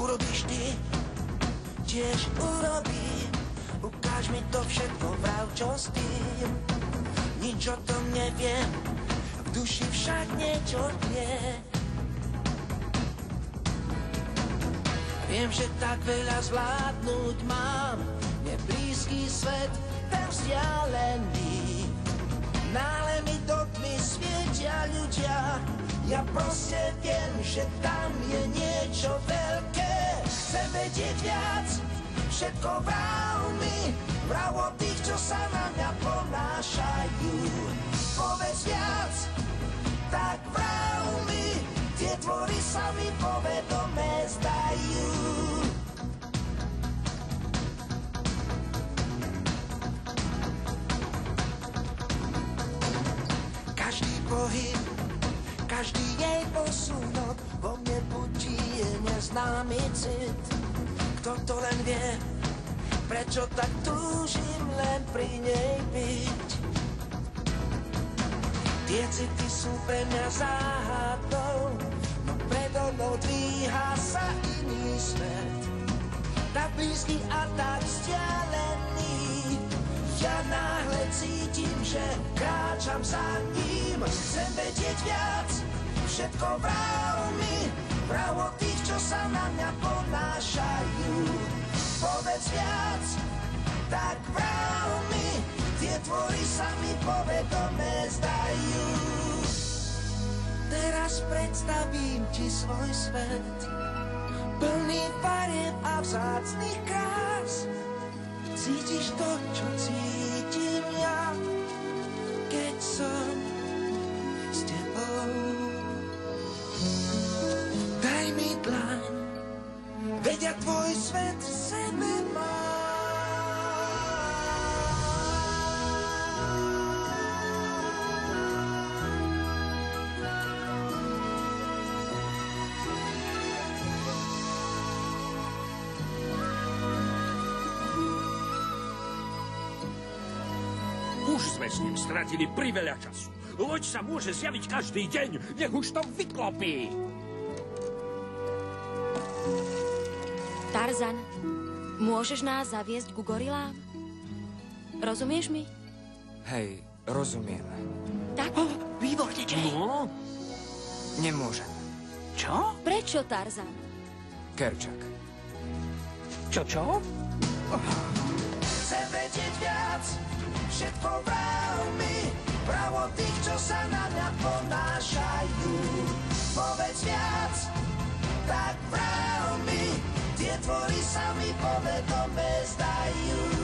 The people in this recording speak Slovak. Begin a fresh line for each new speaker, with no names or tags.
urobíš ty, tiež urobím. Ukáž mi to všetko, vrav, čo s tým. Nič o tom neviem, v duši však niečo tlie. Viem, že tak veľa zvládnuť mám, neblízky svet, ten vzdialený. Náhle mi do tmy svietia ľudia, ja proste viem, že tam je niečo veľké. Chcem vedieť viac, všetko vrav mi, vrav o tých, čo sa na mňa ponášajú. Povedz viac, tak vrav mi, tie tvory sa mi povedome zdajú. Každý pohyb, každý jej posunok vo mne budí neznámy cit. Kto to len vie, prečo tak túžim len pri nej byť. Tie city sú pre mňa záhadou, no predo mnou dvíha sa iný svet. Tak blízky a tak vzdialený, ja náhle cítim, že kráčam za ním. Chcem vedieť viac, všetko vrav mi, vrav o tých, čo sa na mňa ponášajú. Povedz viac, tak vrav mi, tie tvory sa mi povedome zdajú. Teraz predstavím ti svoj svet, plný farieb a vzácnych krás. Cítiš to, čo cítim ja, keď som s tebou. Daj mi dlaň, veď ja tvoj svet v sebe mám.
Už sme s ním stratili priveľa času. Loď sa môže zjaviť každý deň, nech už to vyklopí.
Tarzan, môžeš nás zaviesť ku gorilám? Rozumieš mi?
Hej, rozumiem.
Tak?
Výborne, Jay.
No?
Nemôžem.
Čo?
Prečo, Tarzan?
Kerčak.
Čo?
Chcem vedieť viac, všetko vrav mi, vrav o tých, čo sa na mňa ponášajú. Povedz viac, tak vrav mi, tie tvory sa mi povedome zdajú.